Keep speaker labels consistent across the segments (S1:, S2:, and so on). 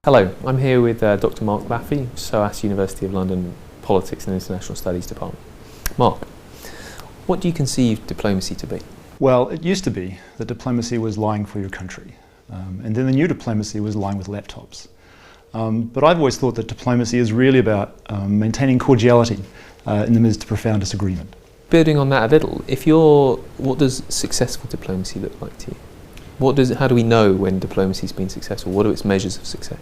S1: Hello, I'm here with Dr Mark Laffey, SOAS University of London Politics and International Studies Department. Mark, what do you conceive diplomacy to be?
S2: Well, it used to be that diplomacy was lying for your country, and then the new diplomacy was lying with laptops. But I've always thought that diplomacy is really about maintaining cordiality in the midst of profound disagreement.
S1: Building on that a little, what does successful diplomacy look like to you? How do we know when diplomacy's been successful? What are its measures of success?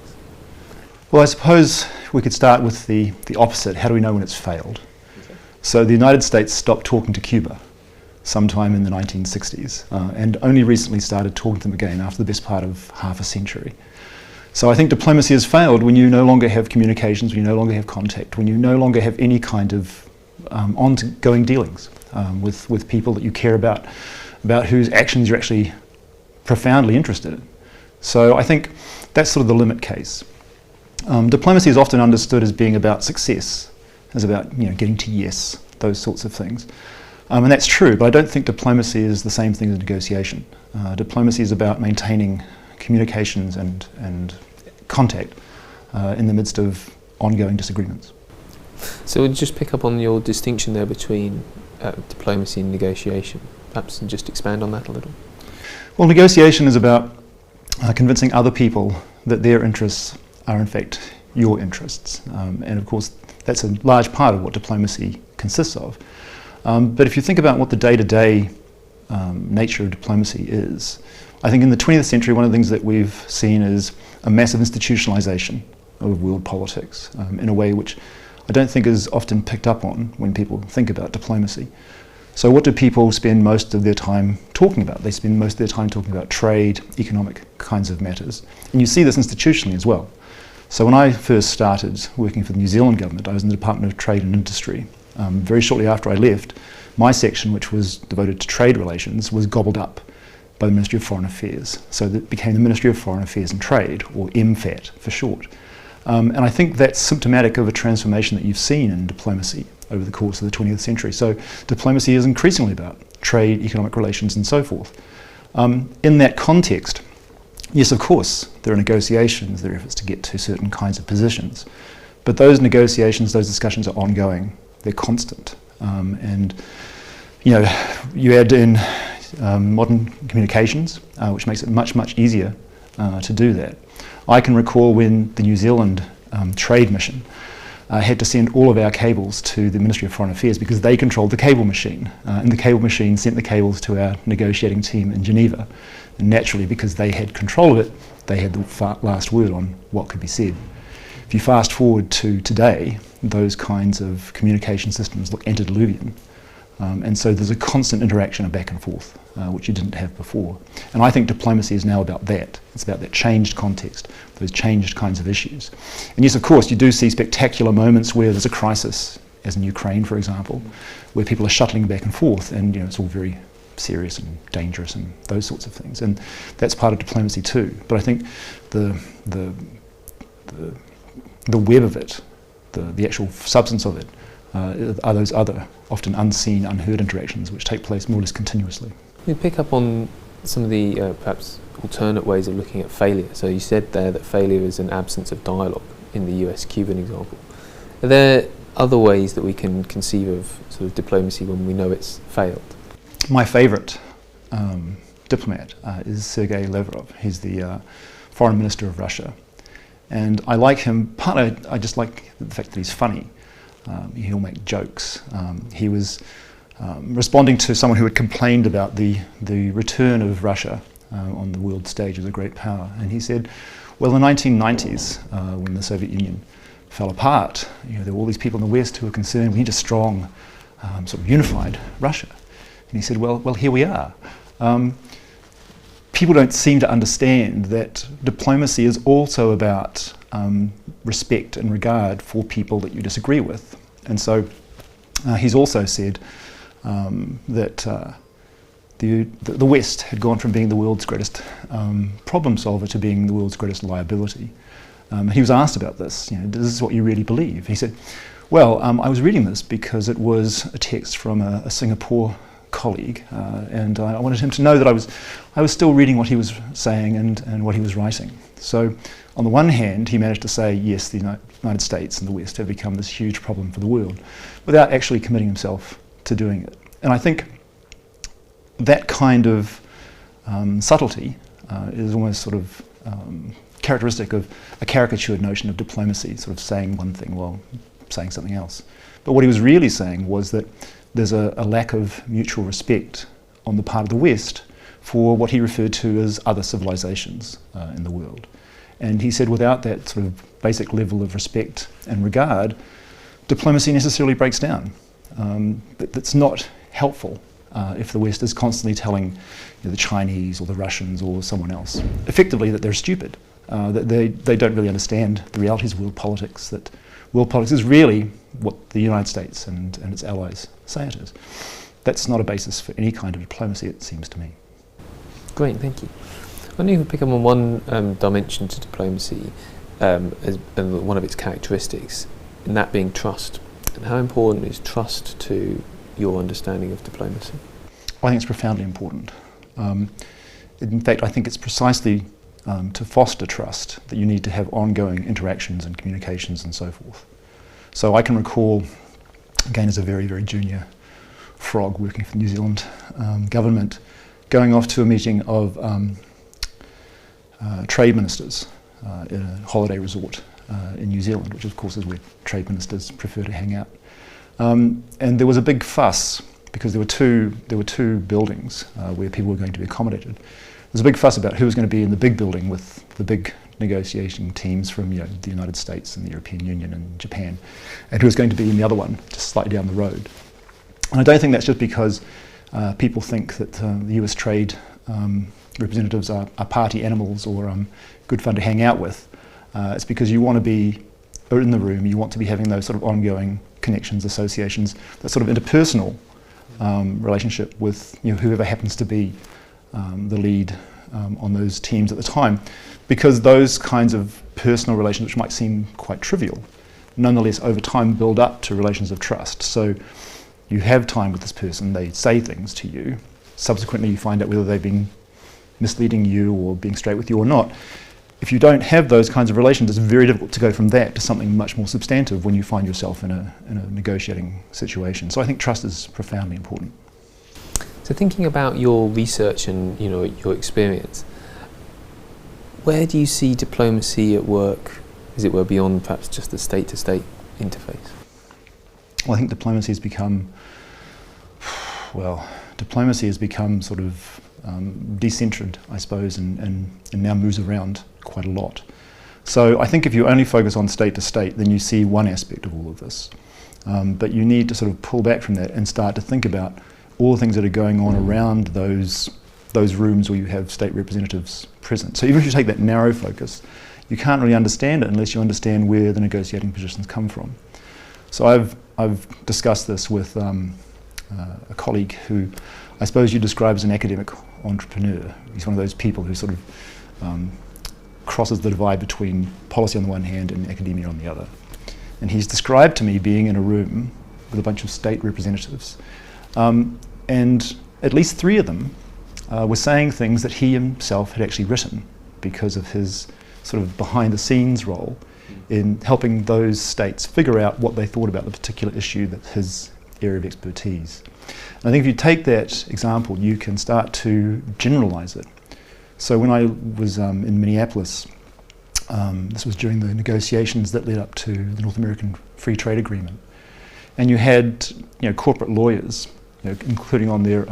S2: Well, I suppose we could start with the opposite. How do we know when it's failed? Okay. So the United States stopped talking to Cuba sometime in the 1960s and only recently started talking to them again after the best part of half a century. So I think diplomacy has failed when you no longer have communications, when you no longer have contact, when you no longer have any kind of ongoing dealings with people that you care about whose actions you're actually profoundly interested in. So I think that's sort of the limit case. Diplomacy is often understood as being about success, as about getting to yes, those sorts of things. And that's true, but I don't think diplomacy is the same thing as negotiation. Diplomacy is about maintaining communications and contact in the midst of ongoing disagreements.
S1: So we'll just pick up on your distinction there between diplomacy and negotiation. Perhaps just expand on that a little.
S2: Well, negotiation is about convincing other people that their interests are in fact your interests. And of course, that's a large part of what diplomacy consists of. But if you think about what the day-to-day nature of diplomacy is, I think in the 20th century, one of the things that we've seen is a massive institutionalization of world politics in a way which I don't think is often picked up on when people think about diplomacy. So what do people spend most of their time talking about? They spend most of their time talking about trade, economic kinds of matters. And you see this institutionally as well. So when I first started working for the New Zealand government, I was in the Department of Trade and Industry. Very shortly after I left, my section, which was devoted to trade relations, was gobbled up by the Ministry of Foreign Affairs. So that became the Ministry of Foreign Affairs and Trade, or MFAT for short. And I think that's symptomatic of a transformation that you've seen in diplomacy over the course of the 20th century. So diplomacy is increasingly about trade, economic relations and so forth. In that context, yes, of course, there are negotiations, there are efforts to get to certain kinds of positions, but those negotiations, those discussions are ongoing, they're constant. And you add in modern communications, which makes it much, much easier to do that. I can recall when the New Zealand trade mission had to send all of our cables to the Ministry of Foreign Affairs because they controlled the cable machine. And the cable machine sent the cables to our negotiating team in Geneva. And naturally, because they had control of it, they had the last word on what could be said. If you fast forward to today, those kinds of communication systems look antediluvian. And so there's a constant interaction of back and forth, which you didn't have before. And I think diplomacy is now about that. It's about that changed context, those changed kinds of issues. And yes, of course, you do see spectacular moments where there's a crisis, as in Ukraine, for example, where people are shuttling back and forth, and it's all very serious and dangerous and those sorts of things. And that's part of diplomacy too. But I think the web of it, the actual substance of it, are those other, often unseen, unheard interactions which take place more or less continuously.
S1: We pick up on some of the perhaps alternate ways of looking at failure. So you said there that failure is an absence of dialogue in the US-Cuban example. Are there other ways that we can conceive of sort of diplomacy when we know it's failed?
S2: My favourite diplomat is Sergei Lavrov. He's the foreign minister of Russia. And I like him, partly I just like the fact that he's funny. He'll make jokes. He was responding to someone who had complained about the return of Russia on the world stage as a great power. And he said, well, in the 1990s, when the Soviet Union fell apart, there were all these people in the West who were concerned we need a strong, sort of unified Russia. And he said, well, here we are. People don't seem to understand that diplomacy is also about respect and regard for people that you disagree with. And so he's also said that the West had gone from being the world's greatest problem solver to being the world's greatest liability. He was asked about this, is this what you really believe? He said, well, I was reading this because it was a text from a Singapore colleague, and I wanted him to know that I was still reading what he was saying and what he was writing. So on the one hand, he managed to say, yes, the United States and the West have become this huge problem for the world, without actually committing himself to doing it. And I think that kind of subtlety is almost sort of characteristic of a caricatured notion of diplomacy, sort of saying one thing while saying something else. But what he was really saying was that there's a lack of mutual respect on the part of the West for what he referred to as other civilizations in the world. And he said without that sort of basic level of respect and regard, diplomacy necessarily breaks down. That's not helpful if the West is constantly telling the Chinese or the Russians or someone else effectively that they're stupid, that they don't really understand the realities of world politics, that world politics is really what the United States and its allies say it is. That's not a basis for any kind of diplomacy, it seems to me.
S1: Great, thank you. I wonder if we pick up on one dimension to diplomacy as one of its characteristics, and that being trust. And how important is trust to your understanding of diplomacy?
S2: I think it's profoundly important. In fact, I think it's precisely to foster trust that you need to have ongoing interactions and communications and so forth. So I can recall, again as a very, very junior frog working for the New Zealand government, going off to a meeting of trade ministers in a holiday resort in New Zealand, which of course is where trade ministers prefer to hang out. And there was a big fuss because there were two buildings where people were going to be accommodated. There was a big fuss about who was going to be in the big building with the big negotiating teams from the United States and the European Union and Japan, and who was going to be in the other one, just slightly down the road. And I don't think that's just because people think that the US trade representatives are party animals or good fun to hang out with. It's because you want to be in the room, you want to be having those sort of ongoing connections, associations, that sort of interpersonal relationship with whoever happens to be the lead on those teams at the time, because those kinds of personal relations, which might seem quite trivial, nonetheless over time build up to relations of trust. So you have time with this person, they say things to you, subsequently you find out whether they've been misleading you or being straight with you or not. If you don't have those kinds of relations, it's very difficult to go from that to something much more substantive when you find yourself in a negotiating situation. So I think trust is profoundly important.
S1: So thinking about your research and your experience, where do you see diplomacy at work, as it were, beyond perhaps just the state-to-state interface?
S2: Well, I think diplomacy has become sort of decentered, I suppose, and now moves around quite a lot. So I think if you only focus on state to state, then you see one aspect of all of this. But you need to sort of pull back from that and start to think about all the things that are going on around those rooms where you have state representatives present. So even if you take that narrow focus, you can't really understand it unless you understand where the negotiating positions come from. So I've discussed this with a colleague who I suppose you describe as an academic entrepreneur. He's one of those people who sort of crosses the divide between policy on the one hand and academia on the other. And he's described to me being in a room with a bunch of state representatives, and at least three of them were saying things that he himself had actually written because of his sort of behind the scenes role in helping those states figure out what they thought about the particular issue that's his area of expertise. And I think if you take that example, you can start to generalize it. So when I was in Minneapolis, this was during the negotiations that led up to the North American Free Trade Agreement, and you had corporate lawyers, including on their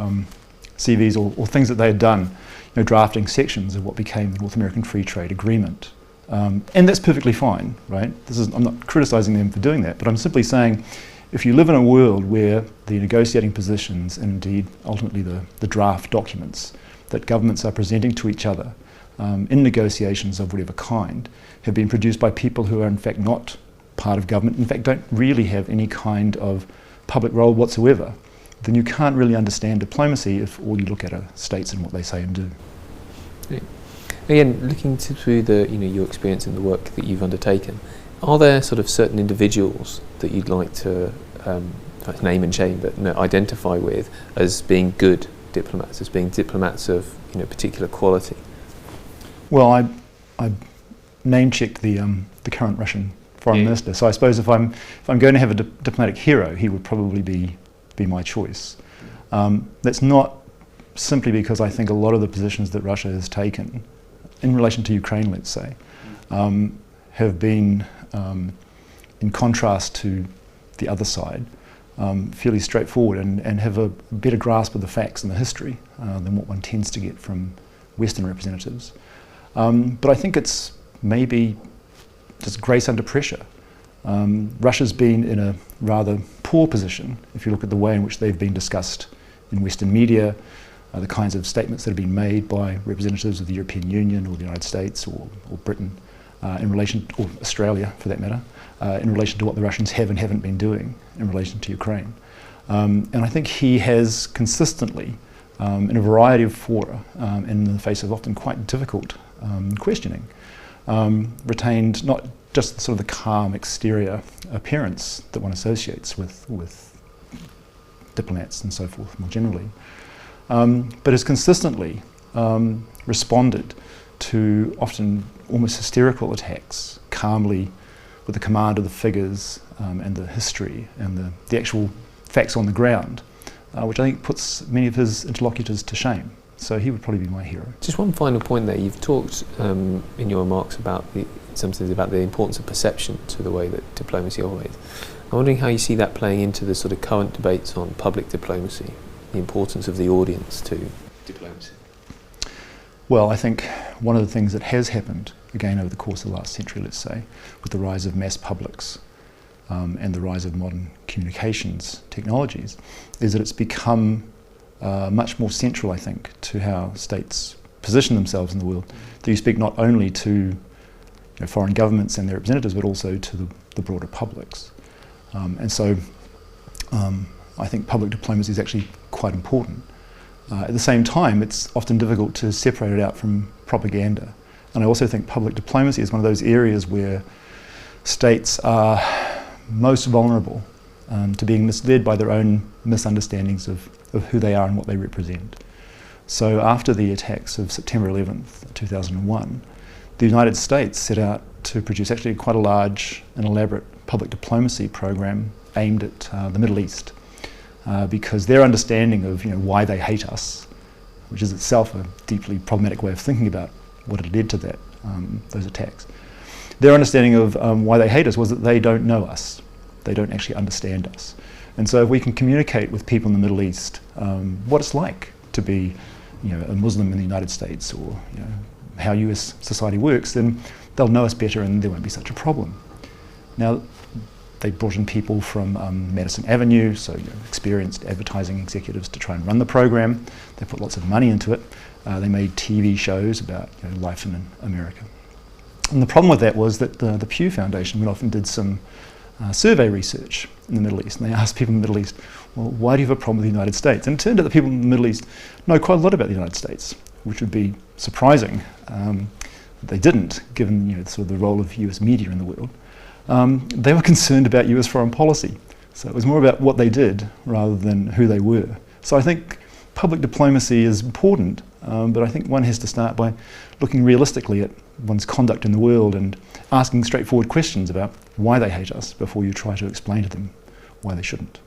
S2: CVs or things that they had done, drafting sections of what became the North American Free Trade Agreement. And that's perfectly fine, right? I'm not criticizing them for doing that, but I'm simply saying if you live in a world where the negotiating positions and indeed ultimately the draft documents that governments are presenting to each other in negotiations of whatever kind have been produced by people who are in fact not part of government, in fact don't really have any kind of public role whatsoever, then you can't really understand diplomacy if all you look at are states and what they say and do.
S1: Yeah. Again, looking through your experience and the work that you've undertaken, are there sort of certain individuals that you'd like to name and shame, but identify with as being good diplomats, as being diplomats of particular quality?
S2: Well, I name-checked the current Russian foreign minister, so I suppose if I'm going to have a diplomatic hero, he would probably be my choice. That's not simply because I think a lot of the positions that Russia has taken in relation to Ukraine, let's say, have been, in contrast to the other side, fairly straightforward and have a better grasp of the facts and the history than what one tends to get from Western representatives. But I think it's maybe just grace under pressure. Russia's been in a rather poor position if you look at the way in which they've been discussed in Western media, the kinds of statements that have been made by representatives of the European Union or the United States or Britain in relation, or Australia for that matter, in relation to what the Russians have and haven't been doing in relation to Ukraine. And I think he has consistently, in a variety of fora, in the face of often quite difficult questioning, retained not just the sort of the calm exterior appearance that one associates with diplomats and so forth more generally, but has consistently responded to often almost hysterical attacks calmly with the command of the figures and the history and the actual facts on the ground, which I think puts many of his interlocutors to shame. So he would probably be my hero.
S1: Just one final point there. You've talked in your remarks about something about the importance of perception to the way that diplomacy operates. I'm wondering how you see that playing into the sort of current debates on public diplomacy, the importance of the audience to diplomacy.
S2: Well, I think one of the things that has happened, again over the course of the last century, let's say, with the rise of mass publics and the rise of modern communications technologies, is that it's become much more central, I think, to how states position themselves in the world. That you speak not only to foreign governments and their representatives, but also to the broader publics. And so I think public diplomacy is actually quite important. At the same time, it's often difficult to separate it out from propaganda. And I also think public diplomacy is one of those areas where states are most vulnerable to being misled by their own misunderstandings of who they are and what they represent. So after the attacks of September 11th, 2001, the United States set out to produce actually quite a large and elaborate public diplomacy program aimed at the Middle East, because their understanding of why they hate us, which is itself a deeply problematic way of thinking about what had led to that, those attacks, their understanding of why they hate us was that they don't know us. They don't actually understand us. And so if we can communicate with people in the Middle East what it's like to be a Muslim in the United States, or how US society works, then they'll know us better and there won't be such a problem. Now, they brought in people from Madison Avenue, so experienced advertising executives to try and run the program. They put lots of money into it. They made TV shows about life in America. And the problem with that was that the Pew Foundation went off and did some survey research in the Middle East, and they asked people in the Middle East, well, why do you have a problem with the United States? And it turned out that people in the Middle East know quite a lot about the United States, which would be surprising. They didn't, given sort of the role of US media in the world. They were concerned about US foreign policy. So it was more about what they did rather than who they were. So I think public diplomacy is important, but I think one has to start by looking realistically at one's conduct in the world and asking straightforward questions about why they hate us before you try to explain to them why they shouldn't.